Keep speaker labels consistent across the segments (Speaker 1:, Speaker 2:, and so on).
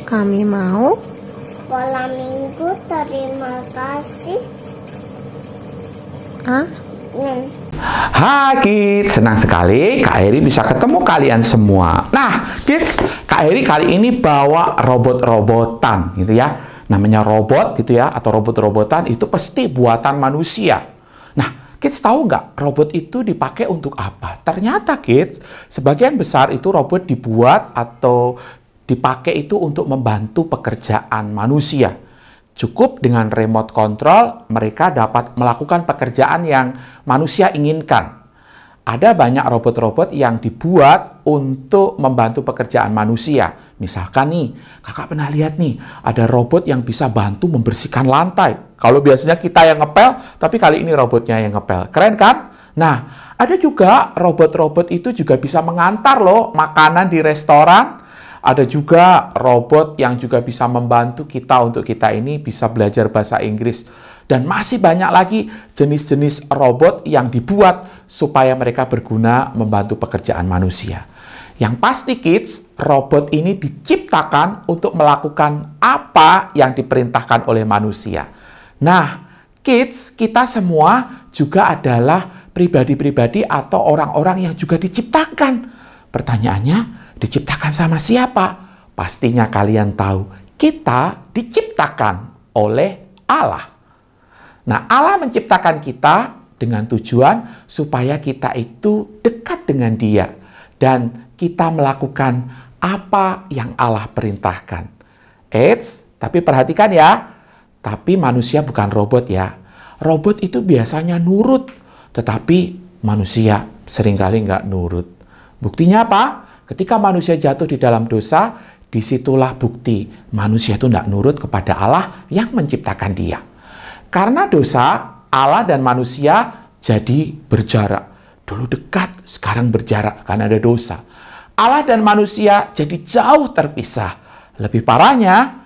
Speaker 1: Kami mau
Speaker 2: sekolah minggu, terima kasih.
Speaker 3: Hai kids, senang sekali Kak Heri bisa ketemu kalian semua. Nah kids, Kak Heri kali ini bawa robot-robotan gitu ya. Namanya robot gitu ya, atau robot-robotan itu pasti buatan manusia. Nah kids tahu nggak robot itu dipakai untuk apa? Ternyata kids, sebagian besar itu robot dibuat atau dipakai itu untuk membantu pekerjaan manusia. Cukup dengan remote control, mereka dapat melakukan pekerjaan yang manusia inginkan. Ada banyak robot-robot yang dibuat untuk membantu pekerjaan manusia. Misalkan nih, kakak pernah lihat nih, ada robot yang bisa bantu membersihkan lantai. Kalau biasanya kita yang ngepel, tapi kali ini robotnya yang ngepel. Keren kan? Nah, ada juga robot-robot itu juga bisa mengantar loh makanan di restoran. Ada juga robot yang juga bisa membantu kita untuk kita ini bisa belajar bahasa Inggris. Dan masih banyak lagi jenis-jenis robot yang dibuat supaya mereka berguna membantu pekerjaan manusia. Yang pasti kids, robot ini diciptakan untuk melakukan apa yang diperintahkan oleh manusia. Nah, kids, kita semua juga adalah pribadi-pribadi atau orang-orang yang juga diciptakan. Pertanyaannya, diciptakan sama siapa? Pastinya kalian tahu, kita diciptakan oleh Allah. Nah, Allah menciptakan kita dengan tujuan supaya kita itu dekat dengan Dia dan kita melakukan apa yang Allah perintahkan. Eits, tapi perhatikan ya, tapi manusia bukan robot ya. Robot itu biasanya nurut, tetapi manusia seringkali nggak nurut. Buktinya apa? Ketika manusia jatuh di dalam dosa, disitulah bukti manusia itu tidak nurut kepada Allah yang menciptakan dia. Karena dosa, Allah dan manusia jadi berjarak. Dulu dekat, sekarang berjarak karena ada dosa. Allah dan manusia jadi jauh terpisah. Lebih parahnya,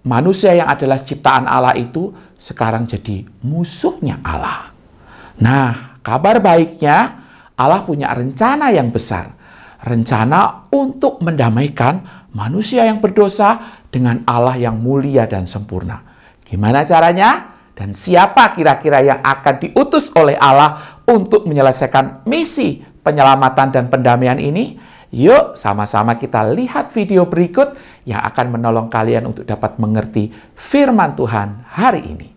Speaker 3: manusia yang adalah ciptaan Allah itu sekarang jadi musuhnya Allah. Nah, kabar baiknya, Allah punya rencana yang besar. Rencana untuk mendamaikan manusia yang berdosa dengan Allah yang mulia dan sempurna. Gimana caranya? Dan siapa kira-kira yang akan diutus oleh Allah untuk menyelesaikan misi penyelamatan dan pendamaian ini? Yuk sama-sama kita lihat video berikut yang akan menolong kalian untuk dapat mengerti firman Tuhan hari ini.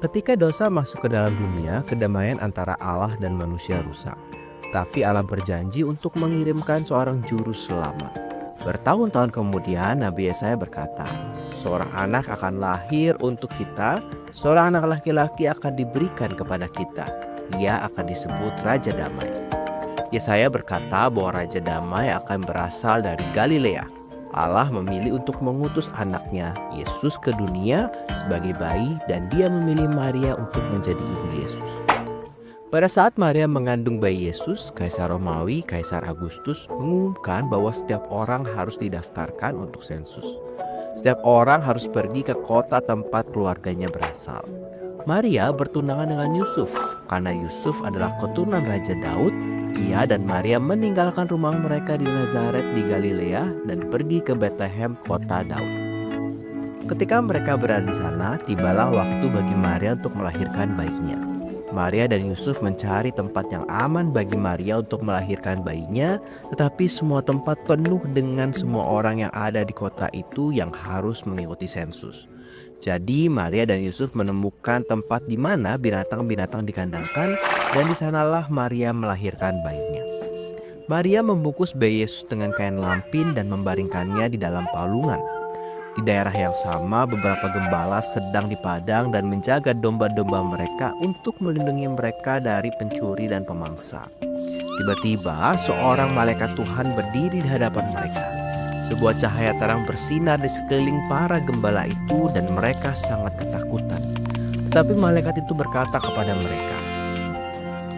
Speaker 4: Ketika dosa masuk ke dalam dunia, kedamaian antara Allah dan manusia rusak. Tapi Allah berjanji untuk mengirimkan seorang juru selamat. Bertahun-tahun kemudian, Nabi Yesaya berkata, seorang anak akan lahir untuk kita, seorang anak laki-laki akan diberikan kepada kita. Ia akan disebut Raja Damai. Yesaya berkata bahwa Raja Damai akan berasal dari Galilea. Allah memilih untuk mengutus anaknya, Yesus, ke dunia sebagai bayi dan dia memilih Maria untuk menjadi ibu Yesus. Pada saat Maria mengandung bayi Yesus, Kaisar Romawi, Kaisar Agustus, mengumumkan bahwa setiap orang harus didaftarkan untuk sensus. Setiap orang harus pergi ke kota tempat keluarganya berasal. Maria bertunangan dengan Yusuf, karena Yusuf adalah keturunan Raja Daud. Ia dan Maria meninggalkan rumah mereka di Nazaret di Galilea dan pergi ke Bethlehem, kota Daud. Ketika mereka berada di sana, tibalah waktu bagi Maria untuk melahirkan bayinya. Maria dan Yusuf mencari tempat yang aman bagi Maria untuk melahirkan bayinya, tetapi semua tempat penuh dengan semua orang yang ada di kota itu yang harus mengikuti sensus. Jadi Maria dan Yusuf menemukan tempat di mana binatang-binatang dikandangkan dan di sanalah Maria melahirkan bayinya. Maria membungkus bayi Yesus dengan kain lampin dan membaringkannya di dalam palungan. Di daerah yang sama, beberapa gembala sedang di padang dan menjaga domba-domba mereka untuk melindungi mereka dari pencuri dan pemangsa. Tiba-tiba seorang malaikat Tuhan berdiri di hadapan mereka. Sebuah cahaya terang bersinar di sekeliling para gembala itu dan mereka sangat ketakutan. Tetapi malaikat itu berkata kepada mereka,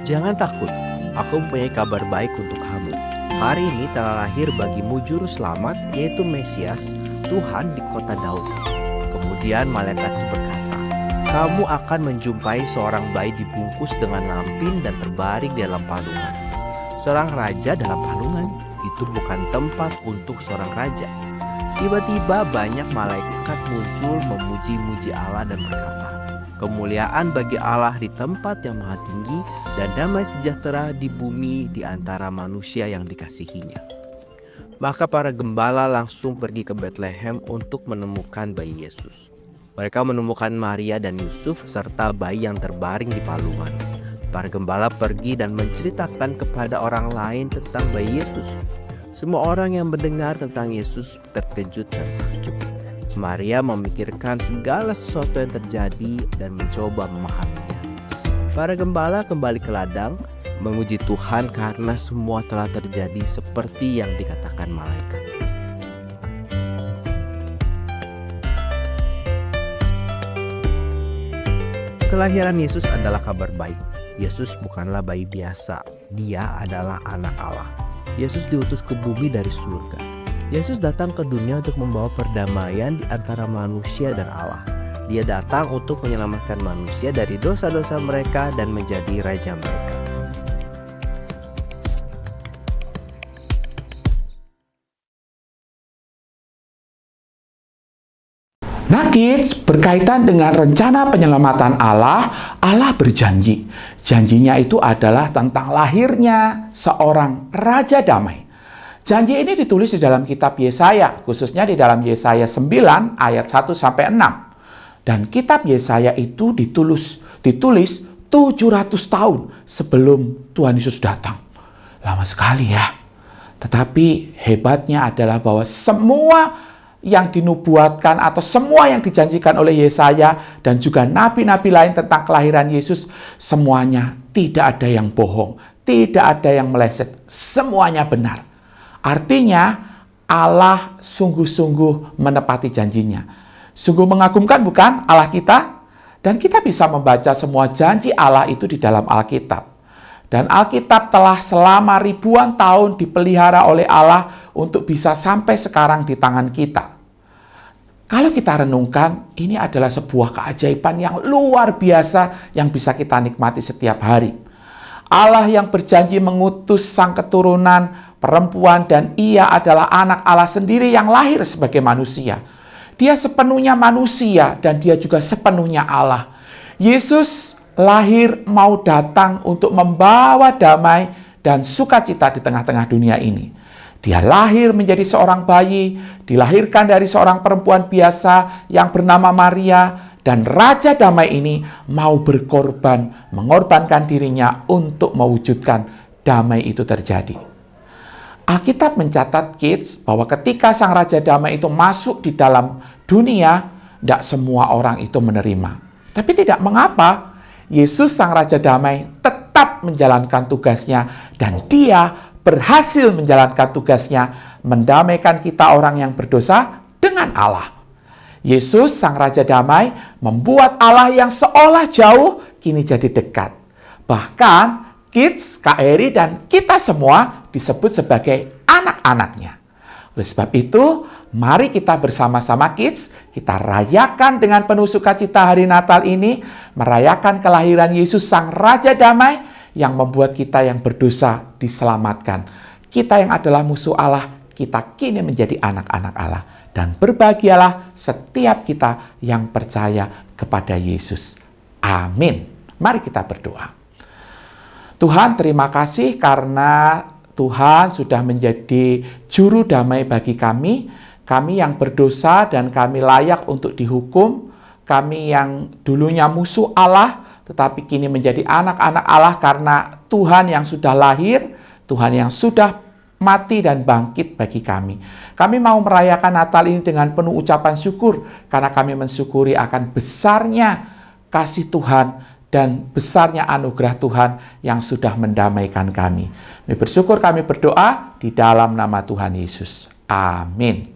Speaker 4: "Jangan takut, aku mempunyai kabar baik untuk kamu. Hari ini telah lahir bagimu juru selamat, yaitu Mesias, Tuhan di kota Daud. kemudian malaikat itu berkata, "Kamu akan menjumpai seorang bayi dibungkus dengan lampin dan terbaring di dalam palungan." Seorang raja dalam palungan itu bukan tempat untuk seorang raja. Tiba-tiba banyak malaikat muncul memuji-muji Allah dan berkata, "Kemuliaan bagi Allah di tempat yang maha tinggi dan damai sejahtera di bumi di antara manusia yang dikasihinya." Maka para gembala langsung pergi ke Betlehem untuk menemukan bayi Yesus. Mereka menemukan Maria dan Yusuf serta bayi yang terbaring di palungan. Para gembala pergi dan menceritakan kepada orang lain tentang bayi Yesus. Semua orang yang mendengar tentang Yesus terkejut dan takjub. Maria memikirkan segala sesuatu yang terjadi dan mencoba memahaminya. Para gembala kembali ke ladang, memuji Tuhan karena semua telah terjadi seperti yang dikatakan malaikat. Kelahiran Yesus adalah kabar baik. Yesus bukanlah bayi biasa, Dia adalah anak Allah. Yesus diutus ke bumi dari surga. Yesus datang ke dunia untuk membawa perdamaian di antara manusia dan Allah. Dia datang untuk menyelamatkan manusia dari dosa-dosa mereka dan menjadi raja mereka.
Speaker 3: Nah kids, berkaitan dengan rencana penyelamatan Allah, Allah berjanji. Janjinya itu adalah tentang lahirnya seorang Raja Damai. Janji ini ditulis di dalam kitab Yesaya, khususnya di dalam Yesaya 9 ayat 1-6. Dan kitab Yesaya itu ditulis 700 tahun sebelum Tuhan Yesus datang. Lama sekali ya. Tetapi hebatnya adalah bahwa semua yang dinubuatkan atau semua yang dijanjikan oleh Yesaya dan juga nabi-nabi lain tentang kelahiran Yesus, semuanya tidak ada yang bohong, tidak ada yang meleset, semuanya benar. Artinya Allah sungguh-sungguh menepati janjinya. Sungguh mengagumkan bukan Allah kita? Dan kita bisa membaca semua janji Allah itu di dalam Alkitab. Dan Alkitab telah selama ribuan tahun dipelihara oleh Allah untuk bisa sampai sekarang di tangan kita. Kalau kita renungkan, ini adalah sebuah keajaiban yang luar biasa yang bisa kita nikmati setiap hari. Allah yang berjanji mengutus sang keturunan perempuan dan ia adalah anak Allah sendiri yang lahir sebagai manusia. Dia sepenuhnya manusia dan dia juga sepenuhnya Allah. Yesus lahir mau datang untuk membawa damai dan sukacita di tengah-tengah dunia ini. Dia lahir menjadi seorang bayi, dilahirkan dari seorang perempuan biasa yang bernama Maria, dan Raja Damai ini mau berkorban, mengorbankan dirinya untuk mewujudkan damai itu terjadi. Alkitab mencatat kids bahwa ketika sang Raja Damai itu masuk di dalam dunia, tidak semua orang itu menerima. Tapi tidak mengapa, Yesus sang Raja Damai tetap menjalankan tugasnya dan dia berhasil menjalankan tugasnya mendamaikan kita orang yang berdosa dengan Allah. Yesus sang Raja Damai membuat Allah yang seolah jauh kini jadi dekat. Bahkan kids, Kak Eri dan kita semua disebut sebagai anak-anaknya. Oleh sebab itu, mari kita bersama-sama kids, kita rayakan dengan penuh sukacita hari Natal ini, merayakan kelahiran Yesus sang Raja Damai yang membuat kita yang berdosa diselamatkan. Kita yang adalah musuh Allah, kita kini menjadi anak-anak Allah. Dan berbahagialah setiap kita yang percaya kepada Yesus. Amin. Mari kita berdoa. Tuhan, terima kasih karena Tuhan sudah menjadi juru damai bagi kami. Kami yang berdosa dan kami layak untuk dihukum. Kami yang dulunya musuh Allah, tetapi kini menjadi anak-anak Allah karena Tuhan yang sudah lahir, Tuhan yang sudah mati dan bangkit bagi kami. Kami mau merayakan Natal ini dengan penuh ucapan syukur, karena kami mensyukuri akan besarnya kasih Tuhan dan besarnya anugerah Tuhan yang sudah mendamaikan kami. Kami bersyukur, kami berdoa di dalam nama Tuhan Yesus. Amin.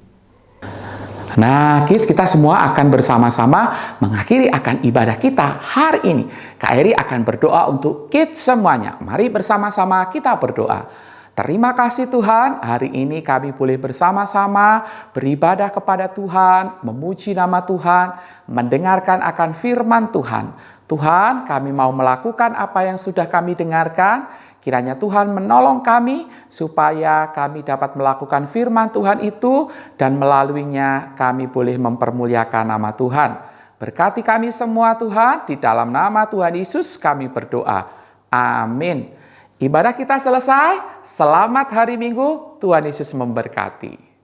Speaker 3: Nah, kita semua akan bersama-sama mengakhiri akan ibadah kita hari ini. Kak Eri akan berdoa untuk kids semuanya. Mari bersama-sama kita berdoa. Terima kasih Tuhan, hari ini kami boleh bersama-sama beribadah kepada Tuhan, memuji nama Tuhan, mendengarkan akan firman Tuhan. Tuhan, kami mau melakukan apa yang sudah kami dengarkan. Kiranya Tuhan menolong kami supaya kami dapat melakukan firman Tuhan itu dan melaluinya kami boleh mempermuliakan nama Tuhan. Berkati kami semua Tuhan, di dalam nama Tuhan Yesus kami berdoa. Amin. Ibadah kita selesai. Selamat hari Minggu. Tuhan Yesus memberkati.